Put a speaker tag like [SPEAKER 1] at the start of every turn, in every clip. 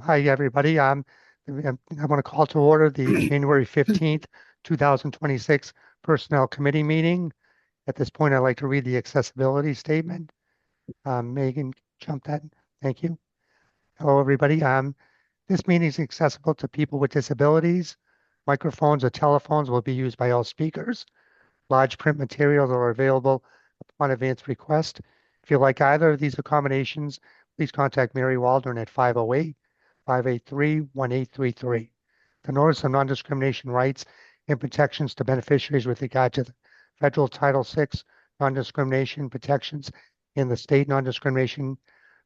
[SPEAKER 1] Hi, everybody. I want to call to order the January 15th, 2026 Personnel Committee meeting. At this point, I'd like to read the accessibility statement. Megan, jump that. Thank you. Hello, everybody. This meeting is accessible to people with disabilities. Microphones or telephones will be used by all speakers. Large print materials are available upon advance request. If you like either of these accommodations, please contact Mary Waldron at 508-583-1833. The Notice of Non-Discrimination Rights and Protections to Beneficiaries with regard to the Federal Title VI non-discrimination protections and the state non-discrimination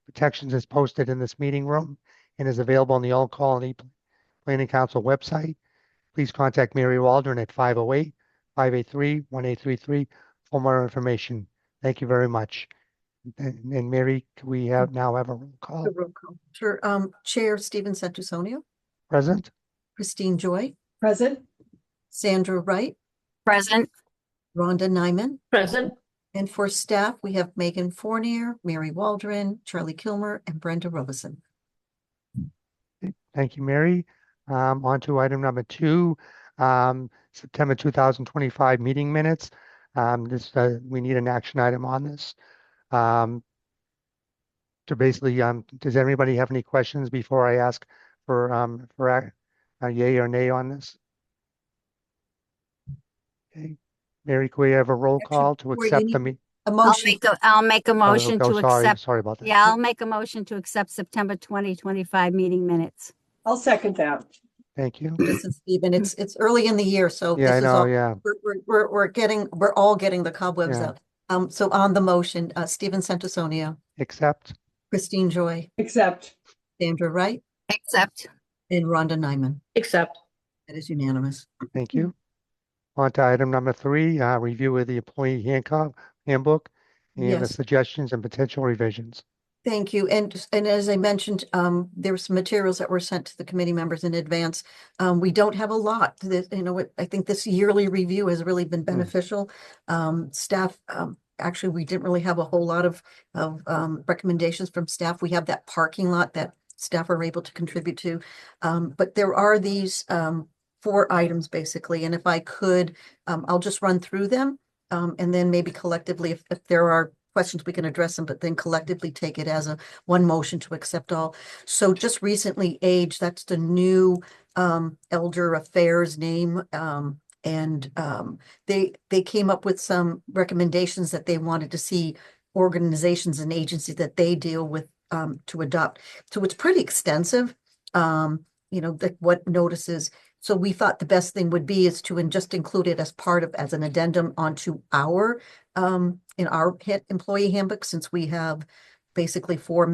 [SPEAKER 1] protections is posted in this meeting room and is available on the All Colony Planning Council website. Please contact Mary Waldron at 508-583-1833 for more information. Thank you very much. And Mary, can we now have a roll call?
[SPEAKER 2] The roll call. Sure. Chair Stephen Santusonio,
[SPEAKER 1] Present?
[SPEAKER 2] Christine Joy,
[SPEAKER 3] Present.
[SPEAKER 2] Sandra Wright,
[SPEAKER 4] Present.
[SPEAKER 2] Rhonda Nyman,
[SPEAKER 3] Present.
[SPEAKER 2] and for staff, we have Megan Fournier, Mary Waldron, Charlie Kilmer, and Brenda Robeson.
[SPEAKER 1] Thank you, Mary. On to item number 2, September 2025 meeting minutes. We need an action item on this. To basically, does anybody have any questions before I ask for a yay or nay on this? Okay, Mary, can we have a roll call to accept the
[SPEAKER 2] A motion.
[SPEAKER 4] I'll make a motion to accept.
[SPEAKER 1] Sorry about that.
[SPEAKER 4] Yeah, I'll make a motion to accept September 2025 meeting minutes.
[SPEAKER 3] I'll second that.
[SPEAKER 1] Thank you.
[SPEAKER 2] Listen, Stephen, it's early in the year, so
[SPEAKER 1] Yeah, I
[SPEAKER 2] this is
[SPEAKER 1] know.
[SPEAKER 2] all,
[SPEAKER 1] Yeah.
[SPEAKER 2] we're all getting the cobwebs
[SPEAKER 1] Yeah.
[SPEAKER 2] out. So on the motion, Stephen Santusonio,
[SPEAKER 1] Accept.
[SPEAKER 2] Christine Joy,
[SPEAKER 3] Accept.
[SPEAKER 2] Sandra Wright,
[SPEAKER 4] Accept.
[SPEAKER 2] and Rhonda Nyman.
[SPEAKER 3] Accept.
[SPEAKER 2] That is unanimous.
[SPEAKER 1] Thank you. On to item number 3, review of the employee handbook and the
[SPEAKER 2] Yes.
[SPEAKER 1] suggestions and potential revisions.
[SPEAKER 2] Thank you. And as I mentioned, there were some materials that were sent to the committee members in advance. We don't have a lot. I think this yearly review has really been beneficial. Staff, actually, we didn't really have a whole lot of recommendations from staff. We have that parking lot that staff are able to contribute to. But there are these 4 items basically. And if I could, I'll just run through them. And then maybe collectively, if there are questions, we can address them, but then collectively take it as one motion to accept all. So just recently, AGE, that's the new Elder Affairs name. And they came up with some recommendations that they wanted to see organizations and agencies that they deal with to adopt. So it's pretty extensive, what notices. So we thought the best thing would be is to just include it as an addendum onto our in our employee handbook, since we have basically 5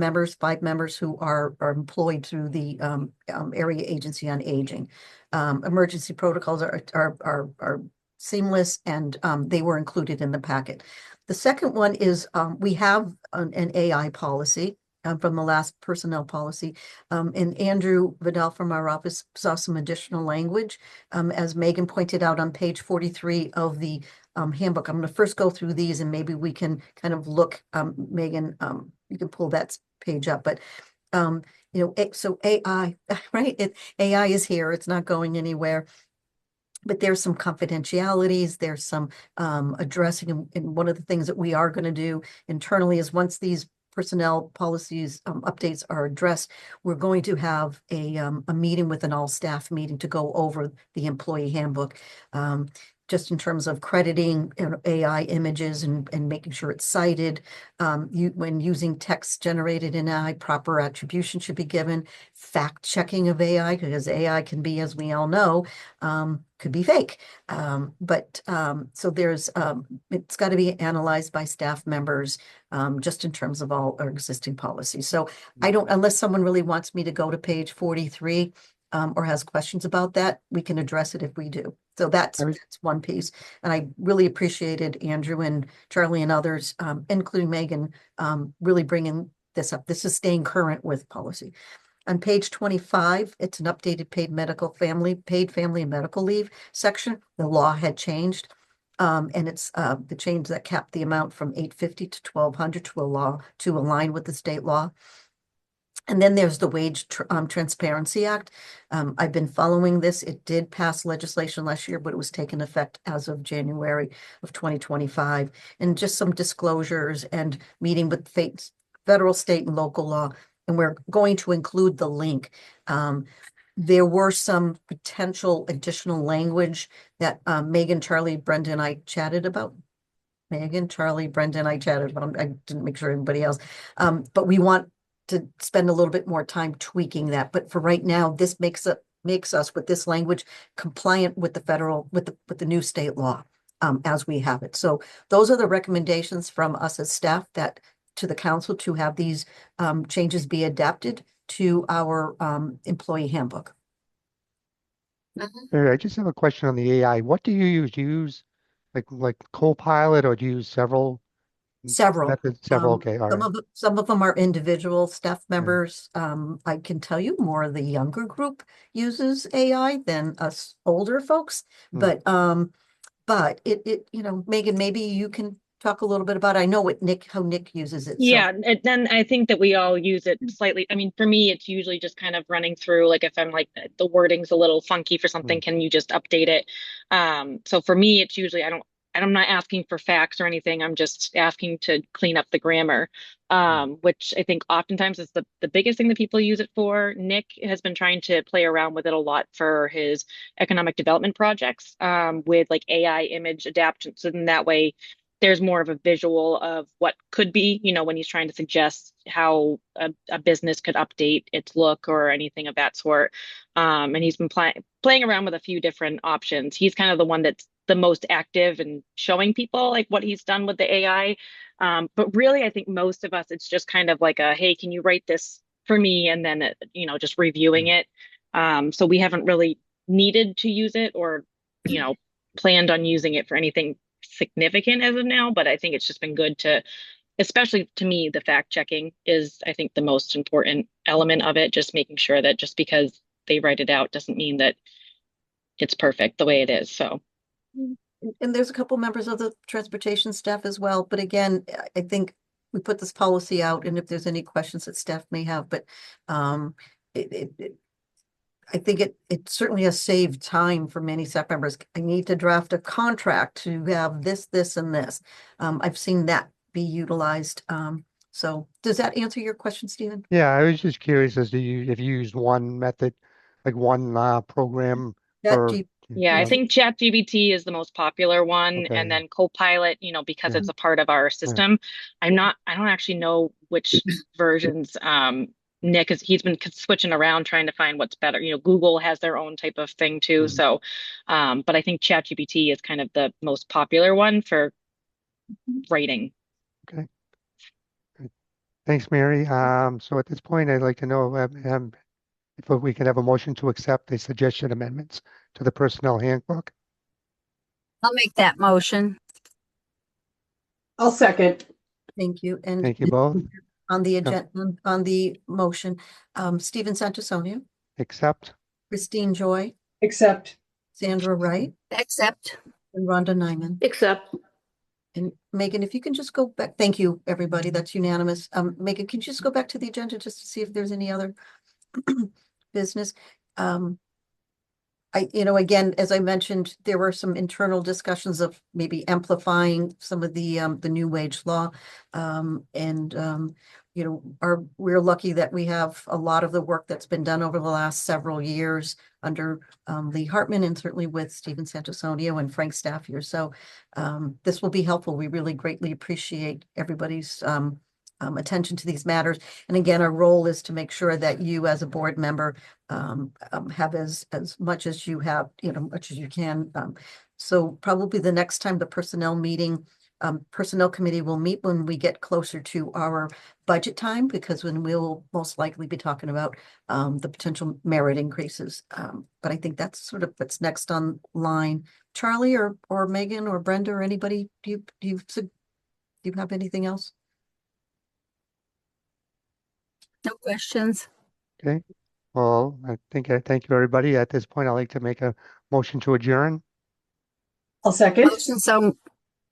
[SPEAKER 2] members who are employed through the area agency on aging. Emergency protocols are seamless, and they were included in the packet. The second one is we have an AI policy from the last personnel policy. And Andrew Vidal from our office saw some additional language. As Megan pointed out on page 43 of the handbook. I'm going to first go through these and maybe we can kind of look, Megan, you can pull that page up, but so AI, right? AI is here. It's not going anywhere. But there's some confidentialities, there's some addressing, and one of the things that we are going to do internally is once these personnel policies updates are addressed, we're going to have a meeting with an all-staff meeting to go over the employee handbook. Just in terms of crediting AI images and making sure it's cited. When using text generated in AI, proper attribution should be given. Fact checking of AI, because AI can be, as we all know, could be fake. So there's, it's got to be analyzed by staff members, just in terms of all our existing policies. So unless someone really wants me to go to page 43, or has questions about that, we can address it if we do. So that's one piece. And I really appreciated Andrew and Charlie and others, including Megan, really bringing this up. This is staying current with policy. On page 25, it's an updated paid family and medical leave section. The law had changed. And it's the change that capped the amount from $850 to $1,200 to align with the state law. And then there's the Transparency Act. I've been following this. It did pass legislation last year, but it was taken effect as of January of 2025. And just some disclosures and meeting with federal, state, and local law. And we're going to include the link. There were some potential additional language that Megan, Charlie, Brenda, and I chatted about. Megan, Charlie, Brenda, and I chatted about. I didn't make sure everybody else. But we want to spend a little bit more time tweaking that. But for right now, this makes us with this language compliant with the federal, with the new state law as we have it. So those are the recommendations from us as staff that to the council to have these changes be adapted to our employee handbook.
[SPEAKER 1] I just have a question on the AI. What do you use? Do you use like Copilot, or do you use several
[SPEAKER 2] Several.
[SPEAKER 1] methods? Several. Okay, all right.
[SPEAKER 2] Some of them are individual staff members. I can tell you more of the younger group uses AI than us older folks. But it Megan, maybe you can talk a little bit about it. I know how Nick uses it.
[SPEAKER 3] Yeah, then I think that we all use it slightly. I mean, for me, it's usually just kind of running through, like if I'm like the wording's a little funky for something, can you just update it? So for me, it's usually I'm not asking for facts or anything. I'm just asking to clean up the grammar, which I think oftentimes is the biggest thing that people use it for. Nick has been trying to play around with it a lot for his economic development projects with like AI image adaptation. So then that way, there's more of a visual of what could be, when he's trying to suggest how a business could update its look or anything of that sort. And he's been playing around with a few different options. He's kind of the one that's the most active and showing people like what he's done with the AI. But really, I think most of us, it's just kind of like hey, can you write this for me? And then, just reviewing it. So we haven't really needed to use it or, planned on using it for anything significant as of now, but I think it's just been good to, especially to me, the fact checking is, I think, the most important element of it, just making sure that just because they write it out doesn't mean that it's perfect the way it is. So,
[SPEAKER 2] and there's a couple members of the transportation staff as well, but again, I think we put this policy out, and if there's any questions that staff may have, but I think it certainly has saved time for many staff members. I need to draft a contract to have this, and this. I've seen that be utilized. So does that answer your question, Stephen?
[SPEAKER 1] Yeah, I was just curious if you used one method, like one program.
[SPEAKER 3] I think ChatGPT is the most popular one,
[SPEAKER 1] Okay.
[SPEAKER 3] and then Copilot, because it's a part of our system. I don't actually know which versions Nick he's been switching around trying to find what's better. Google has their own type of thing too. So, but I think ChatGPT is kind of the most popular one for writing.
[SPEAKER 1] Okay. Thanks, Mary. So at this point, I'd like to know if we can have a motion to accept the suggested amendments to the personnel handbook.
[SPEAKER 4] I'll make that motion.
[SPEAKER 5] I'll second.
[SPEAKER 2] Thank you. And
[SPEAKER 1] Thank you both.
[SPEAKER 2] on the agenda, on the motion, Stephen Santosonia,
[SPEAKER 1] Accept.
[SPEAKER 2] Christine Joy,
[SPEAKER 5] Accept.
[SPEAKER 2] Sandra Wright,
[SPEAKER 4] Accept.
[SPEAKER 2] and Rhonda Nyman.
[SPEAKER 5] Accept.
[SPEAKER 2] And Megan, if you can just go back, thank you, everybody. That's unanimous. Megan, can you just go back to the agenda just to see if there's any other business? Again, as I mentioned, there were some internal discussions of maybe amplifying some of the new wage law. We're lucky that we have a lot of the work that's been done over the last several years under Lee Hartman, and certainly with Stephen Santosonio and Frank Staffier. So this will be helpful. We really greatly appreciate everybody's attention to these matters. And again, our role is to make sure that you as a board member have as much as you have, much as you can. So probably the next time the personnel committee will meet when we get closer to our budget time, because when we'll most likely be talking about the potential merit increases. But I think that's sort of what's next on line. Charlie or Megan or Brenda or anybody, do you have anything else?
[SPEAKER 4] No questions.
[SPEAKER 1] Okay. Well, I think I thank you, everybody. At this point, I'd like to make a motion to adjourn.
[SPEAKER 5] I'll second.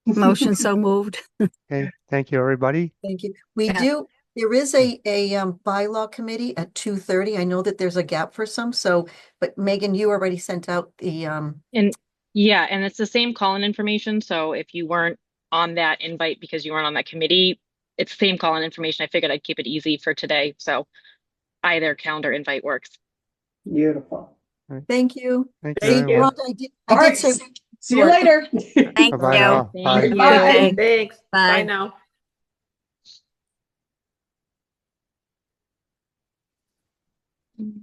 [SPEAKER 4] Motion so moved.
[SPEAKER 1] Okay. Thank you, everybody.
[SPEAKER 2] Thank you. We
[SPEAKER 4] Yeah.
[SPEAKER 2] do, There is a bylaw committee at 2:30. I know that there's a gap for some, so, but Megan, you already sent out the,
[SPEAKER 3] And yeah, and it's the same call-in information. So if you weren't on that invite because you weren't on that committee, it's the same call-in information. I figured I'd keep it easy for today. So either calendar invite works.
[SPEAKER 5] Beautiful.
[SPEAKER 2] thank you.
[SPEAKER 1] Thank you
[SPEAKER 5] Thank
[SPEAKER 1] very
[SPEAKER 5] you.
[SPEAKER 1] much.
[SPEAKER 2] Well,
[SPEAKER 5] All
[SPEAKER 2] I did
[SPEAKER 5] right.
[SPEAKER 2] say.
[SPEAKER 5] See you later.
[SPEAKER 4] Thank
[SPEAKER 1] Bye-bye
[SPEAKER 4] you.
[SPEAKER 1] now.
[SPEAKER 3] Thank
[SPEAKER 1] Bye.
[SPEAKER 3] you.
[SPEAKER 5] Bye.
[SPEAKER 4] Okay.
[SPEAKER 6] Thanks.
[SPEAKER 4] Bye.
[SPEAKER 6] Bye now.
[SPEAKER 3] Mm.